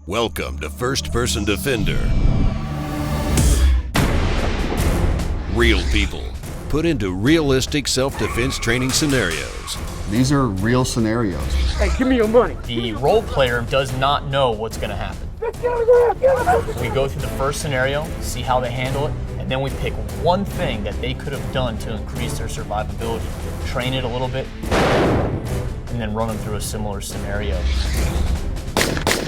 Welcome to First Person Defender. Real people put into realistic self-defense training scenarios. These are real scenarios. Hey, give me your money. The role player does not know what's going to happen. We go through the first scenario, see how they handle it, and then we pick one thing that they could have done to increase their survivability. Train it a little bit, and then run them through a similar scenario.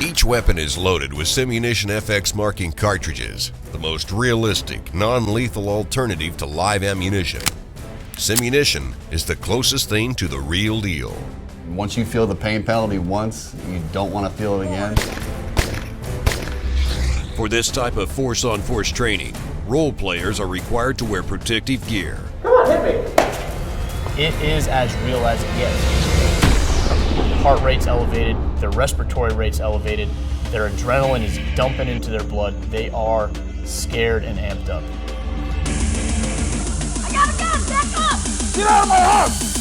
Each weapon is loaded with Simunition FX marking cartridges, the most realistic, non-lethal alternative to live ammunition. Simunition is the closest thing to the real deal. Once you feel the pain penalty once, you don't want to feel it again. For this type of force-on-force training, role players are required to wear protective gear. Come on, hit me. It is as real as it gets. Heart rate's elevated, their respiratory rate's elevated, their adrenaline is dumping into their blood. They are scared and amped up. I got a gun! Back up! Get out of my house!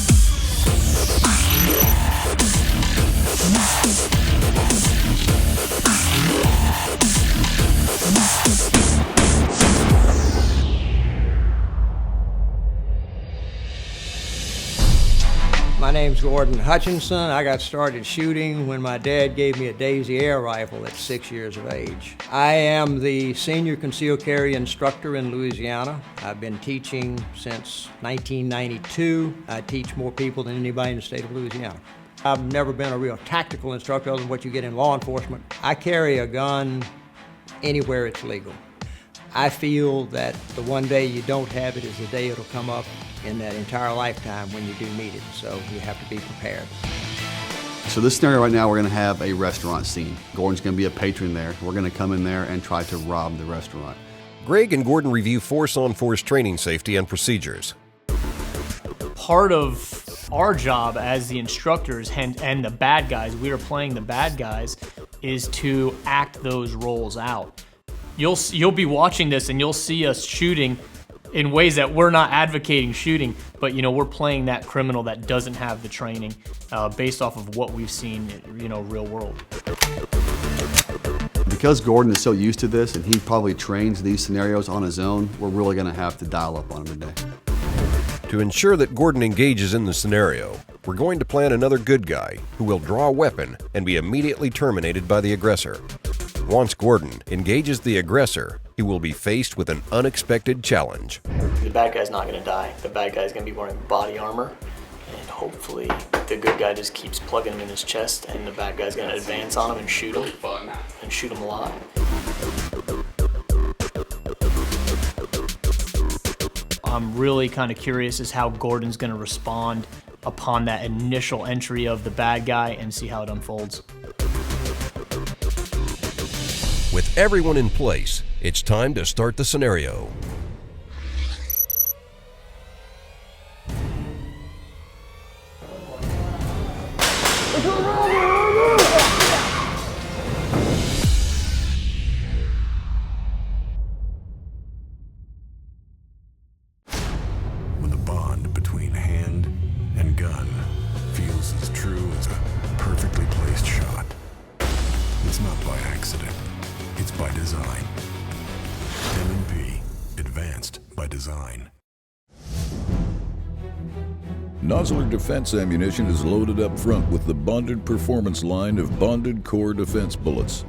My name's Gordon Hutchinson. I got started shooting when my dad gave me a Daisy air rifle at 6 years of age. I am the senior concealed carry instructor in Louisiana. I've been teaching since 1992. I teach more people than anybody in the state of Louisiana. I've never been a real tactical instructor other than what you get in law enforcement. I carry a gun anywhere it's legal. I feel that the one day you don't have it is the day it'll come up in that entire lifetime when you do need it, so you have to be prepared. So this scenario right now, we're going to have a restaurant scene. Gordon's going to be a patron there. We're going to come in there and try to rob the restaurant. Greg and Gordon review force-on-force training safety and procedures. Part of our job as the instructors and the bad guys, we are playing the bad guys, is to act those roles out. You'll be watching this and you'll see us shooting in ways that we're not advocating shooting, but we're playing that criminal that doesn't have the training based off of what we've seen, real world. Because Gordon is so used to this and he probably trains these scenarios on his own, we're really going to have to dial up on him today. To ensure that Gordon engages in the scenario, we're going to plan another good guy who will draw a weapon and be immediately terminated by the aggressor. Once Gordon engages the aggressor, he will be faced with an unexpected challenge. The bad guy's not going to die. The bad guy's going to be wearing body armor, and hopefully the good guy just keeps plugging him in his chest, and the bad guy's going to advance on him and shoot him. And shoot him a lot. I'm really kind of curious as how Gordon's going to respond upon that initial entry of the bad guy and see how it unfolds. With everyone in place, it's time to start the scenario. When the bond between hand and gun feels as true as a perfectly placed shot, it's not by accident. It's by design. M&P, advanced by design. Nosler Defense ammunition is loaded up front with the bonded performance line of bonded core defense bullets.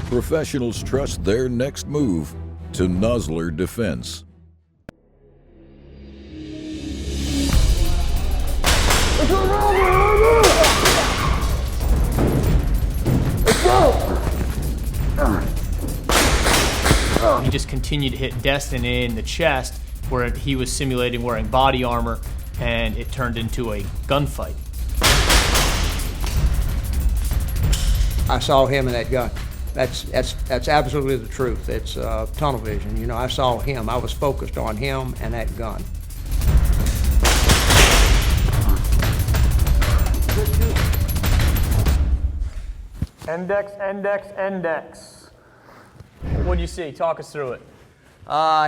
Professionals trust their next move to Nosler Defense. He just continued to hit Destin in the chest where he was simulating wearing body armor, and it turned into a gunfight. I saw him in that gun. That's absolutely the truth. It's tunnel vision. I saw him. I was focused on him and that gun. Index, index, index. What'd you see? Talk us through it.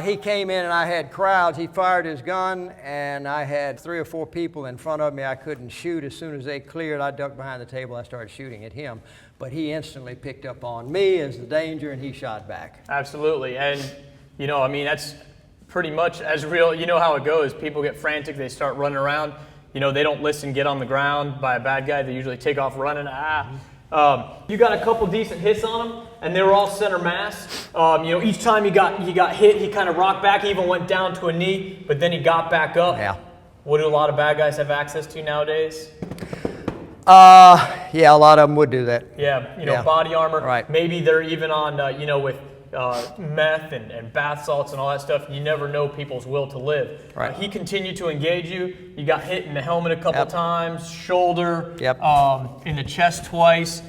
He came in and I had crowds. He fired his gun and I had 3 or 4 people in front of me I couldn't shoot. As soon as they cleared, I ducked behind the table. I started shooting at him. but he instantly picked up on me as the danger, and he shot back. Absolutely, and you know, I mean, that's pretty much as real. You know how it goes. People get frantic. They start running around. You know, they don't listen, get on the ground by a bad guy. They usually take off running. You got a couple decent hits on him, and they were all center mass. You know, each time he got hit, he kind of rocked back. He even went down to a knee, but then he got back up. Yeah. What do a lot of bad guys have access to nowadays? Yeah, a lot of them would do that. Yeah, you know, Yeah. body armor. Right. Maybe they're even on, you know, with meth and bath salts and all that stuff. You never know people's will to live. Right. He continued to engage you. You got hit in the helmet a couple times, shoulder, Yep. in the chest twice.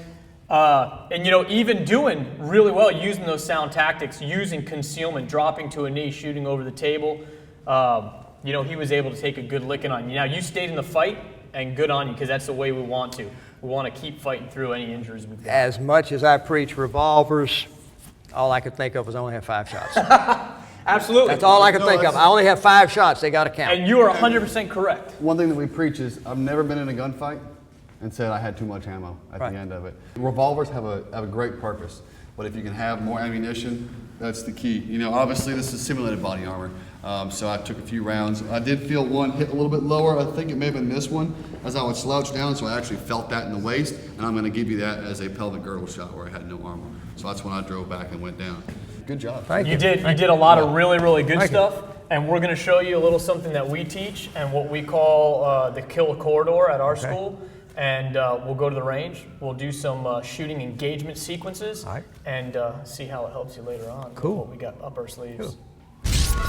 And, you know, even doing really well, using those sound tactics, using concealment, dropping to a knee, shooting over the table. You know, he was able to take a good licking on you. Now, you stayed in the fight, and good on you, because that's the way we want to. We want to keep fighting through any injuries we've got. As much as I preach revolvers, all I could think of was only have 5 shots. Absolutely. That's all I could think of. I only have 5 shots. They got to count. And you are 100% correct. One thing that we preach is I've never been in a gunfight and said I had too much ammo at the end of it. Revolvers have a great purpose, but if you can have more ammunition, that's the key. You know, obviously this is simulated body armor, so I took a few rounds. I did feel one hit a little bit lower. I think it may have been this one as I would slouch down, so I actually felt that in the waist, and I'm going to give you that as a pelvic girdle shot where I had no armor. So that's when I drove back and went down. Good job. Thank You did a lot of really, really good stuff. And we're going to show you a little something that we teach and what we call the kill corridor at our school. And we'll go to the range. We'll do some shooting engagement sequences and see how it helps you later on. Cool. What we got up our sleeves.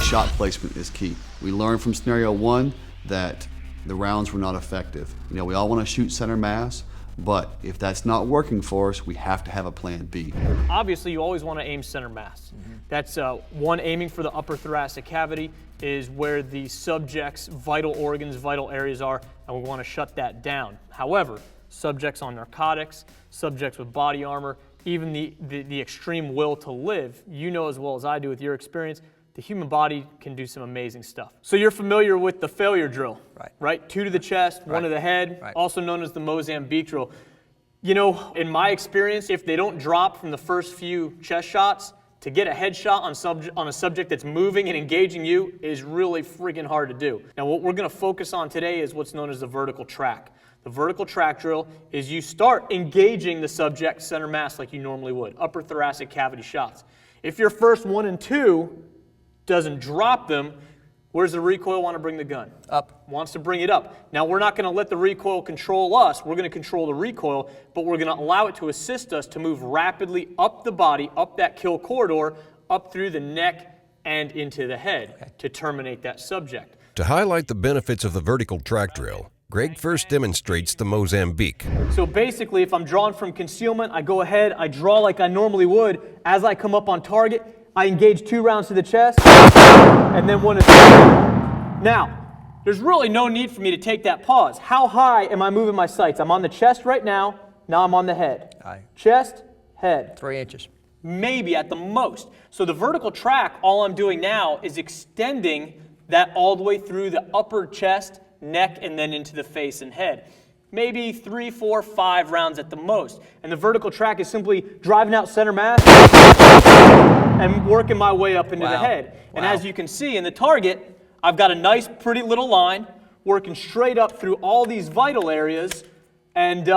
Shot placement is key. We learned from scenario 1 that the rounds were not effective. You know, we all want to shoot center mass, but if that's not working for us, we have to have a plan B. Obviously, you always want to aim center mass. That's one, aiming for the upper thoracic cavity is where the subject's vital organs, vital areas are, and we want to shut that down. However, subjects on narcotics, subjects with body armor, even the extreme will to live, you know as well as I do with your experience, the human body can do some amazing stuff. So you're familiar with the failure drill, right? 2 to the chest, 1 to the head, also known as the Mozambique drill. You know, in my experience, if they don't drop from the first few chest shots, to get a headshot on a subject that's moving and engaging you is really freaking hard to do. Now, what we're going to focus on today is what's known as the vertical track. The vertical track drill is you start engaging the subject center mass like you normally would, upper thoracic cavity shots. If your first 1 and 2 doesn't drop them, where's the recoil want to bring the gun? Up. Wants to bring it up. Now, we're not going to let the recoil control us. We're going to control the recoil, but we're going to allow it to assist us to move rapidly up the body, up that kill corridor, up through the neck and into the head to terminate that subject. To highlight the benefits of the vertical track drill, Greg first demonstrates the Mozambique. So basically, if I'm drawing from concealment, I go ahead, I draw like I normally would. As I come up on target, I engage 2 rounds to the chest, and then 1 to 2. Now, there's really no need for me to take that pause. How high am I moving my sights? I'm on the chest right now. Now I'm on the head. Chest, head. 3 inches. Maybe at the most. So the vertical track, all I'm doing now is extending that all the way through the upper chest, neck, and then into the face and head. Maybe 3, 4, 5 rounds at the most. And the vertical track is simply driving out center mass and working my way up into the head. And as you can see in the target, I've got a nice, pretty little line working straight up through all these vital areas. And,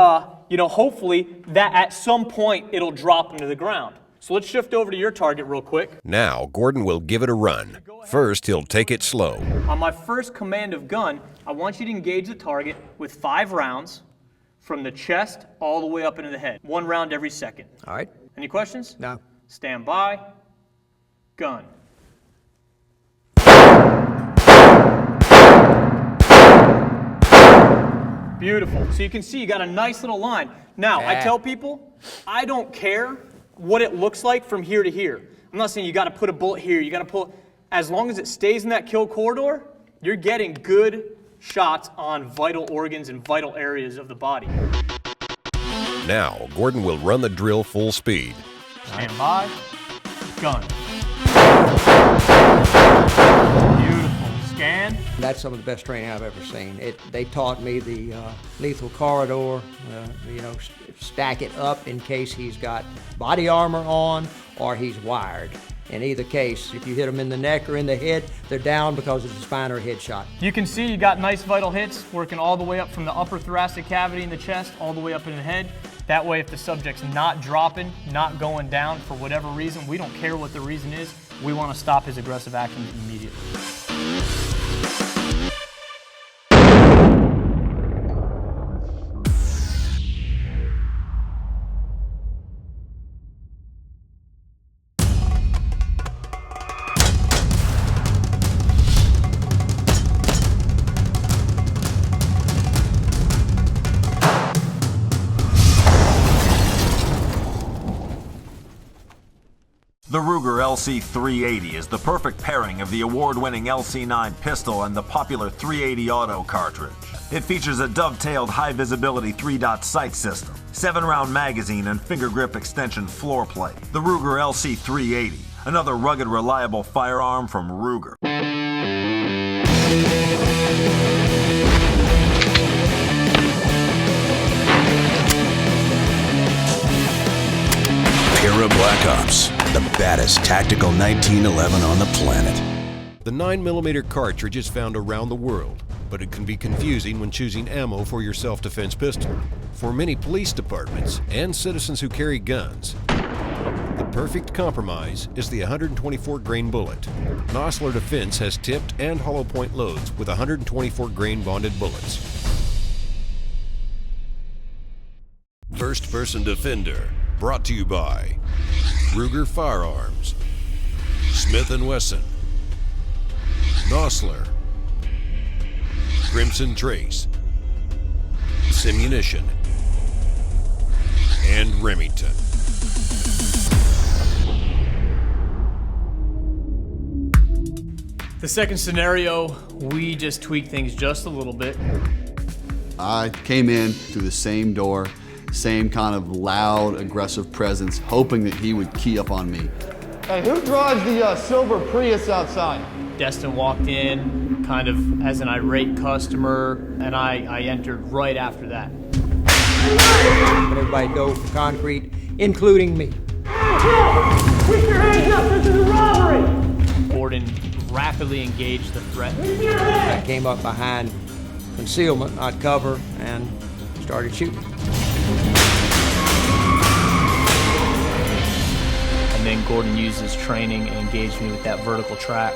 you know, hopefully that at some point it'll drop into the ground. So let's shift over to your target real quick. Now, Gordon will give it a run. First, he'll take it slow. On my first command of gun, I want you to engage the target with 5 rounds from the chest all the way up into the head. 1 round every second. All right. Any questions? No. Stand by. Gun. Beautiful. So you can see you got a nice little line. Now, I tell people, I don't care what it looks like from here to here. I'm not saying you got to put a bullet here, you got to pull. As long as it stays in that kill corridor, you're getting good shots on vital organs and vital areas of the body. Now, Gordon will run the drill full speed. Stand by. Gun. Beautiful. Scan. that's some of the best training I've ever seen. They taught me the lethal corridor, stack it up in case he's got body armor on or he's wired. In either case, if you hit them in the neck or in the head, they're down because it's a spine or head shot. You can see you got nice vital hits working all the way up from the upper thoracic cavity in the chest all the way up in the head. That way, if the subject's not dropping, not going down for whatever reason, we don't care what the reason is, we want to stop his aggressive actions immediately. The Ruger LC380 is the perfect pairing of the award-winning LC9 pistol and the popular 380 auto cartridge. It features a dovetailed high-visibility 3-dot sight system, 7-round magazine, and finger grip extension floor plate. The Ruger LC380, another rugged, reliable firearm from Ruger. Para Black Ops, the baddest tactical 1911 on the planet. The 9mm cartridge is found around the world, but it can be confusing when choosing ammo for your self-defense pistol. For many police departments and citizens who carry guns, the perfect compromise is the 124 grain bullet. Nosler Defense has tipped and hollow point loads with 124 grain bonded bullets. First Person Defender, brought to you by Ruger Firearms, Smith & Wesson, Nosler, Crimson Trace, Simunition, and Remington. The second scenario, we just tweaked things just a little bit. I came in through the same door, same kind of loud, aggressive presence, hoping that he would key up on me. Hey, who drives the silver Prius outside? Destin walked in kind of as an irate customer, and I entered right after that. Everybody dove for concrete, including me. Keep your hands up, this is a robbery! Gordon rapidly engaged the threat. I came up behind concealment, not cover, and started shooting. And then Gordon used his training and engaged me with that vertical track.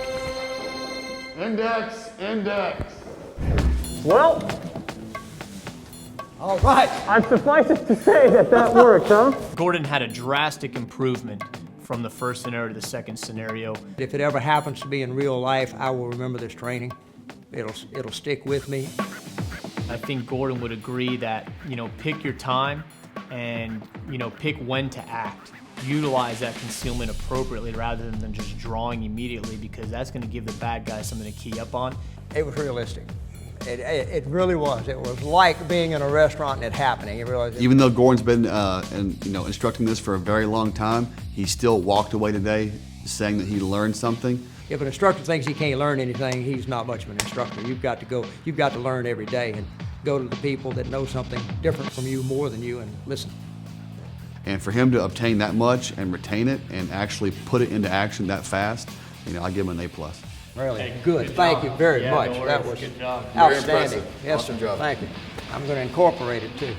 Index, index. Well, All right. I'd suffice it to say that worked, huh? Gordon had a drastic improvement from the first scenario to the second scenario. If it ever happens to be in real life, I will remember this training. It'll stick with me. I think Gordon would agree that, pick your time and, pick when to act. Utilize that concealment appropriately rather than just drawing immediately, because that's going to give the bad guy something to key up on. It was realistic. It really was. It was like being in a restaurant and it happening. It really, Even though Gordon's been instructing this for a very long time, he still walked away today saying that he learned something. If an instructor thinks he can't learn anything, he's not much of an instructor. You've got to learn every day and go to the people that know something different from you, more than you, and listen. And for him to obtain that much and retain it and actually put it into action that fast, I give him an A+. Really Hey, good. good Thank job. you very Yeah, much. no That worries. was Good job. Very outstanding. impressive. Yes, Awesome sir. job. Thank you. I'm going to incorporate it too.